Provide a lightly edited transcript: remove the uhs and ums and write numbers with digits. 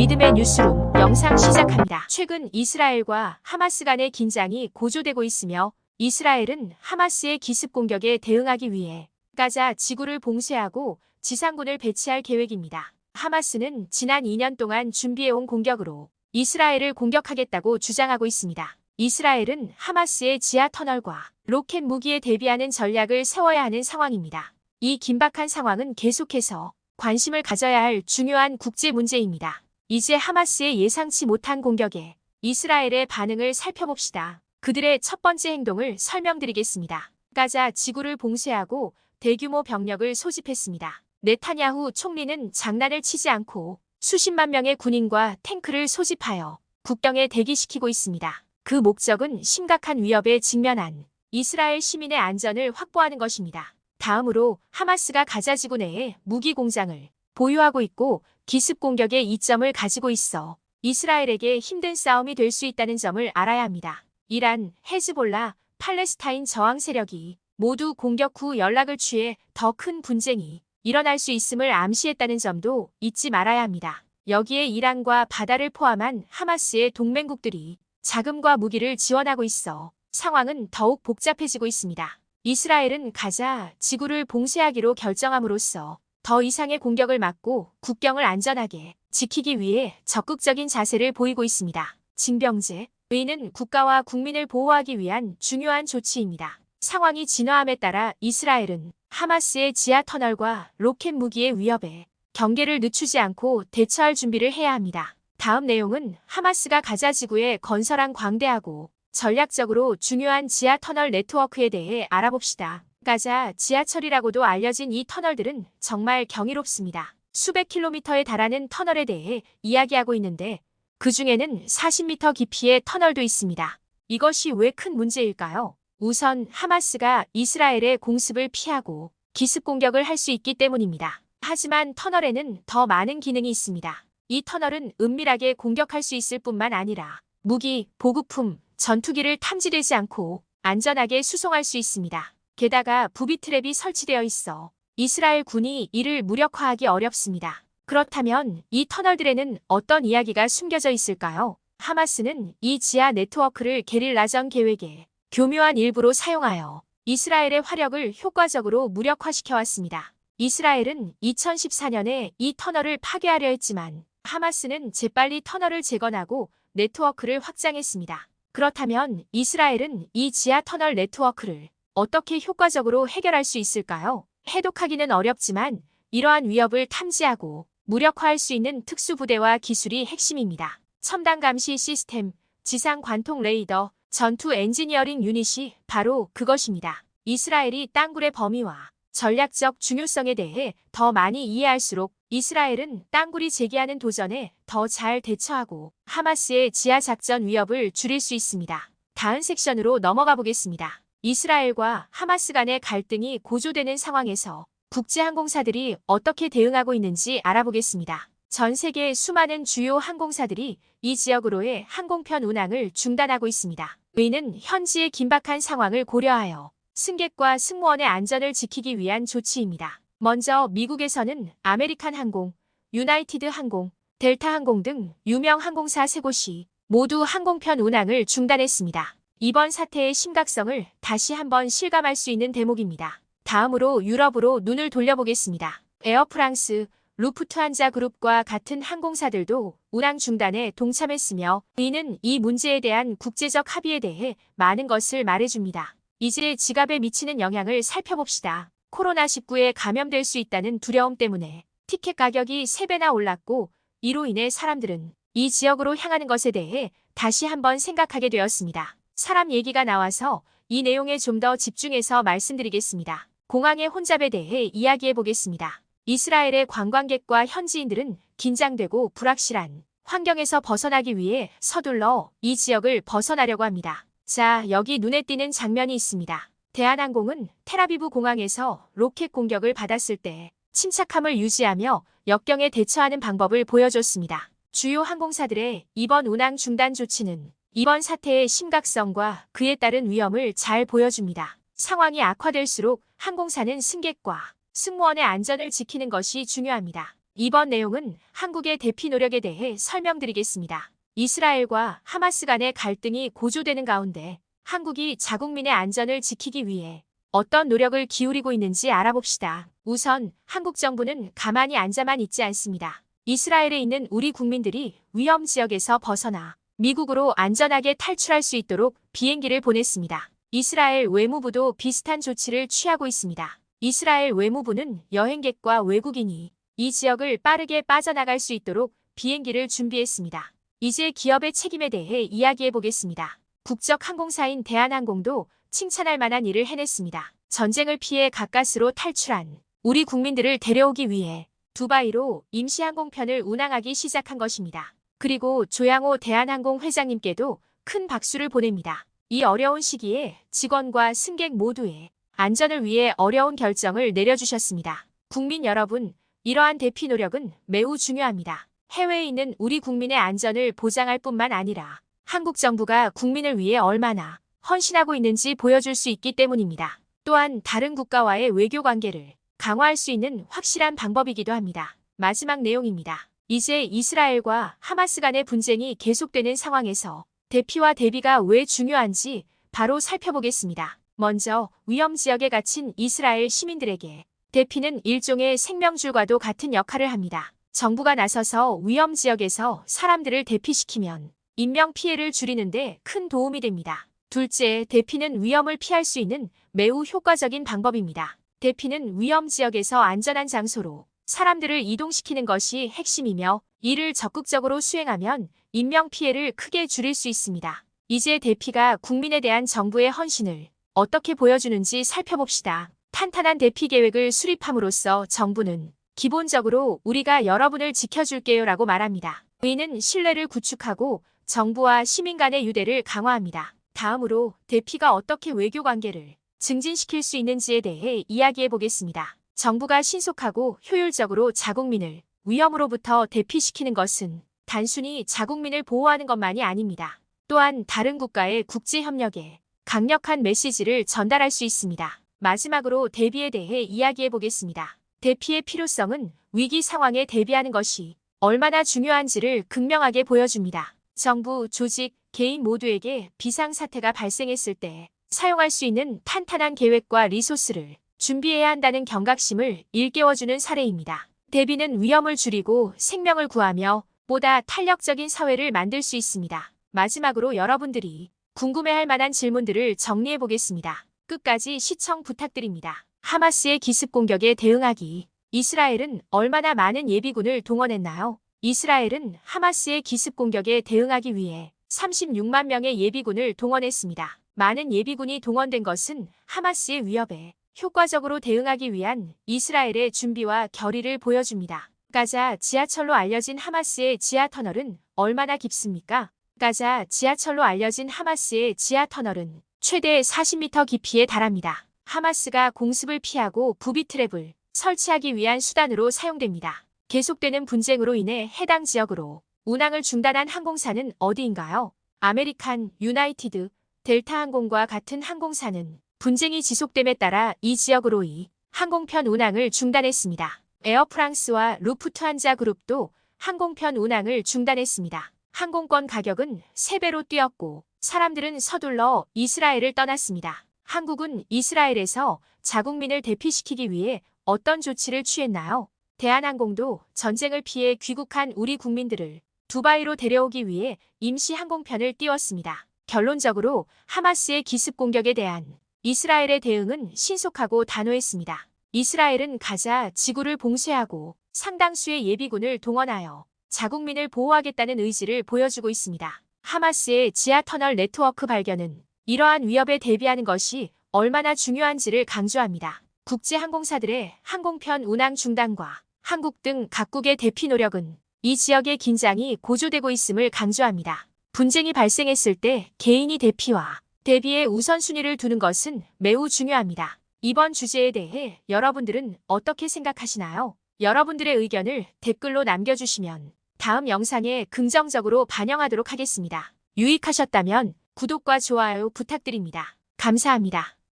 믿음의 뉴스룸 영상 시작합니다. 최근 이스라엘과 하마스 간의 긴장이 고조되고 있으며 이스라엘은 하마스의 기습 공격에 대응하기 위해 가자 지구를 봉쇄하고 지상군을 배치할 계획입니다. 하마스는 지난 2년 동안 준비해온 공격으로 이스라엘을 공격하겠다고 주장하고 있습니다. 이스라엘은 하마스의 지하 터널과 로켓 무기에 대비하는 전략을 세워야 하는 상황입니다. 이 긴박한 상황은 계속해서 관심을 가져야 할 중요한 국제 문제입니다. 이제 하마스의 예상치 못한 공격에 이스라엘의 반응을 살펴봅시다. 그들의 첫 번째 행동을 설명드리겠습니다. 가자 지구를 봉쇄하고 대규모 병력을 소집했습니다. 네타냐후 총리는 장난을 치지 않고 수십만 명의 군인과 탱크를 소집하여 국경에 대기시키고 있습니다. 그 목적은 심각한 위협에 직면한 이스라엘 시민의 안전을 확보하는 것입니다. 다음으로 하마스가 가자 지구 내에 무기 공장을 보유하고 있고 기습 공격의 이점을 가지고 있어 이스라엘에게 힘든 싸움이 될 수 있다는 점을 알아야 합니다. 이란, 헤즈볼라, 팔레스타인 저항 세력이 모두 공격 후 연락을 취해 더 큰 분쟁이 일어날 수 있음을 암시했다는 점도 잊지 말아야 합니다. 여기에 이란과 바다를 포함한 하마스의 동맹국들이 자금과 무기를 지원하고 있어 상황은 더욱 복잡해지고 있습니다. 이스라엘은 가자 지구를 봉쇄하기로 결정함으로써 더 이상의 공격을 막고 국경을 안전하게 지키기 위해 적극적인 자세를 보이고 있습니다. 징병제의는 국가와 국민을 보호하기 위한 중요한 조치입니다. 상황이 진화함에 따라 이스라엘은 하마스의 지하 터널과 로켓 무기의 위협에 경계를 늦추지 않고 대처할 준비를 해야 합니다. 다음 내용은 하마스가 가자 지구에 건설한 광대하고 전략적으로 중요한 지하 터널 네트워크에 대해 알아봅시다. 가자 지하철이라고도 알려진 이 터널들은 정말 경이롭습니다. 수백 킬로미터에 달하는 터널에 대해 이야기하고 있는데 그 중에는 40m 깊이의 터널도 있습니다. 이것이 왜 큰 문제일까요? 우선 하마스가 이스라엘의 공습을 피하고 기습 공격을 할 수 있기 때문입니다. 하지만 터널에는 더 많은 기능이 있습니다. 이 터널은 은밀하게 공격할 수 있을 뿐만 아니라 무기, 보급품, 전투기를 탐지되지 않고 안전하게 수송할 수 있습니다. 게다가 부비 트랩이 설치되어 있어 이스라엘 군이 이를 무력화하기 어렵습니다. 그렇다면 이 터널들에는 어떤 이야기가 숨겨져 있을까요? 하마스는 이 지하 네트워크를 게릴라전 계획에 교묘한 일부로 사용하여 이스라엘의 화력을 효과적으로 무력화시켜왔습니다. 이스라엘은 2014년에 이 터널을 파괴하려 했지만 하마스는 재빨리 터널을 재건하고 네트워크를 확장했습니다. 그렇다면 이스라엘은 이 지하 터널 네트워크를 어떻게 효과적으로 해결할 수 있을까요? 해독하기는 어렵지만 이러한 위협을 탐지하고 무력화할 수 있는 특수부대와 기술이 핵심입니다. 첨단 감시 시스템, 지상 관통 레이더, 전투 엔지니어링 유닛이 바로 그것입니다. 이스라엘이 땅굴의 범위와 전략적 중요성에 대해 더 많이 이해할수록 이스라엘은 땅굴이 제기하는 도전에 더 잘 대처하고 하마스의 지하 작전 위협을 줄일 수 있습니다. 다음 섹션으로 넘어가 보겠습니다. 이스라엘과 하마스 간의 갈등이 고조되는 상황에서 국제항공사들이 어떻게 대응하고 있는지 알아보겠습니다. 전 세계의 수많은 주요 항공사들이 이 지역으로의 항공편 운항을 중단하고 있습니다. 이는 현지의 긴박한 상황을 고려하여 승객과 승무원의 안전을 지키기 위한 조치입니다. 먼저 미국에서는 아메리칸 항공, 유나이티드 항공, 델타 항공 등 유명 항공사 3곳이 모두 항공편 운항을 중단했습니다. 이번 사태의 심각성을 다시 한번 실감할 수 있는 대목입니다. 다음으로 유럽으로 눈을 돌려보겠습니다. 에어프랑스, 루프트한자 그룹과 같은 항공사들도 운항 중단에 동참했으며 이는 이 문제에 대한 국제적 합의에 대해 많은 것을 말해줍니다. 이제 지갑에 미치는 영향을 살펴봅시다. 코로나19에 감염될 수 있다는 두려움 때문에 티켓 가격이 3배나 올랐고 이로 인해 사람들은 이 지역으로 향하는 것에 대해 다시 한번 생각하게 되었습니다. 사람 얘기가 나와서 이 내용에 좀 더 집중해서 말씀드리겠습니다. 공항의 혼잡에 대해 이야기해 보겠습니다. 이스라엘의 관광객과 현지인들은 긴장되고 불확실한 환경에서 벗어나기 위해 서둘러 이 지역을 벗어나려고 합니다. 자, 여기 눈에 띄는 장면이 있습니다. 대한항공은 텔아비브 공항에서 로켓 공격을 받았을 때 침착함을 유지하며 역경에 대처하는 방법을 보여줬습니다. 주요 항공사들의 이번 운항 중단 조치는 이번 사태의 심각성과 그에 따른 위험을 잘 보여줍니다. 상황이 악화될수록 항공사는 승객과 승무원의 안전을 지키는 것이 중요합니다. 이번 내용은 한국의 대피 노력에 대해 설명드리겠습니다. 이스라엘과 하마스 간의 갈등이 고조되는 가운데 한국이 자국민의 안전을 지키기 위해 어떤 노력을 기울이고 있는지 알아봅시다. 우선 한국 정부는 가만히 앉아만 있지 않습니다. 이스라엘에 있는 우리 국민들이 위험 지역에서 벗어나 미국으로 안전하게 탈출할 수 있도록 비행기를 보냈습니다. 이스라엘 외무부도 비슷한 조치를 취하고 있습니다. 이스라엘 외무부는 여행객과 외국인이 이 지역을 빠르게 빠져나갈 수 있도록 비행기를 준비했습니다. 이제 기업의 책임에 대해 이야기해 보겠습니다. 국적 항공사인 대한항공도 칭찬할 만한 일을 해냈습니다. 전쟁을 피해 가까스로 탈출한 우리 국민들을 데려오기 위해 두바이로 임시항공편을 운항하기 시작한 것입니다. 그리고 조양호 대한항공 회장님께도 큰 박수를 보냅니다. 이 어려운 시기에 직원과 승객 모두의 안전을 위해 어려운 결정을 내려주셨습니다. 국민 여러분, 이러한 대피 노력은 매우 중요합니다. 해외에 있는 우리 국민의 안전을 보장할 뿐만 아니라 한국 정부가 국민을 위해 얼마나 헌신하고 있는지 보여줄 수 있기 때문입니다. 또한 다른 국가와의 외교 관계를 강화할 수 있는 확실한 방법이기도 합니다. 마지막 내용입니다. 이제 이스라엘과 하마스 간의 분쟁이 계속되는 상황에서 대피와 대비가 왜 중요한지 바로 살펴보겠습니다. 먼저 위험 지역에 갇힌 이스라엘 시민들에게 대피는 일종의 생명줄과도 같은 역할을 합니다. 정부가 나서서 위험 지역에서 사람들을 대피시키면 인명피해를 줄이는데 큰 도움이 됩니다. 둘째, 대피는 위험을 피할 수 있는 매우 효과적인 방법입니다. 대피는 위험 지역에서 안전한 장소로 사람들을 이동시키는 것이 핵심이며 이를 적극적으로 수행하면 인명피해를 크게 줄일 수 있습니다. 이제 대피가 국민에 대한 정부의 헌신을 어떻게 보여주는지 살펴봅시다. 탄탄한 대피 계획을 수립함으로써 정부는 기본적으로 우리가 여러분을 지켜줄게요 라고 말합니다. 이는 신뢰를 구축하고 정부와 시민 간의 유대를 강화합니다. 다음으로 대피가 어떻게 외교 관계를 증진시킬 수 있는지에 대해 이야기해 보겠습니다. 정부가 신속하고 효율적으로 자국민을 위험으로부터 대피시키는 것은 단순히 자국민을 보호하는 것만이 아닙니다. 또한 다른 국가의 국제협력에 강력한 메시지를 전달할 수 있습니다. 마지막으로 대비에 대해 이야기해 보겠습니다. 대피의 필요성은 위기 상황에 대비하는 것이 얼마나 중요한지를 극명하게 보여줍니다. 정부, 조직, 개인 모두에게 비상사태가 발생했을 때 사용할 수 있는 탄탄한 계획과 리소스를 준비해야 한다는 경각심을 일깨워주는 사례입니다. 대비는 위험을 줄이고 생명을 구하며 보다 탄력적인 사회를 만들 수 있습니다. 마지막으로 여러분들이 궁금해할 만한 질문들을 정리해 보겠습니다. 끝까지 시청 부탁드립니다. 하마스의 기습 공격에 대응하기. 이스라엘은 얼마나 많은 예비군을 동원했나요? 이스라엘은 하마스의 기습 공격에 대응하기 위해 36만 명의 예비군을 동원했습니다. 많은 예비군이 동원된 것은 하마스의 위협에 효과적으로 대응하기 위한 이스라엘의 준비와 결의를 보여줍니다. 가자 지하철로 알려진 하마스의 지하 터널은 얼마나 깊습니까? 가자 지하철로 알려진 하마스의 지하 터널은 최대 40m 깊이에 달합니다. 하마스가 공습을 피하고 부비 트랩을 설치하기 위한 수단으로 사용됩니다. 계속되는 분쟁으로 인해 해당 지역으로 운항을 중단한 항공사는 어디인가요? 아메리칸, 유나이티드, 델타항공과 같은 항공사는 분쟁이 지속됨에 따라 이 지역으로의 항공편 운항을 중단했습니다. 에어프랑스와 루프트한자 그룹도 항공편 운항을 중단했습니다. 항공권 가격은 3배로 뛰었고 사람들은 서둘러 이스라엘을 떠났습니다. 한국은 이스라엘에서 자국민을 대피시키기 위해 어떤 조치를 취했나요? 대한항공도 전쟁을 피해 귀국한 우리 국민들을 두바이로 데려오기 위해 임시 항공편을 띄웠습니다. 결론적으로 하마스의 기습 공격에 대한 이스라엘의 대응은 신속하고 단호했습니다. 이스라엘은 가자 지구를 봉쇄하고 상당수의 예비군을 동원하여 자국민을 보호하겠다는 의지를 보여주고 있습니다. 하마스의 지하터널 네트워크 발견은 이러한 위협에 대비하는 것이 얼마나 중요한지를 강조합니다. 국제항공사들의 항공편 운항 중단과 한국 등 각국의 대피 노력은 이 지역의 긴장이 고조되고 있음을 강조합니다. 분쟁이 발생했을 때 개인이 대피와 대비에 우선순위를 두는 것은 매우 중요합니다. 이번 주제에 대해 여러분들은 어떻게 생각하시나요? 여러분들의 의견을 댓글로 남겨주시면 다음 영상에 긍정적으로 반영하도록 하겠습니다. 유익하셨다면 구독과 좋아요 부탁드립니다. 감사합니다.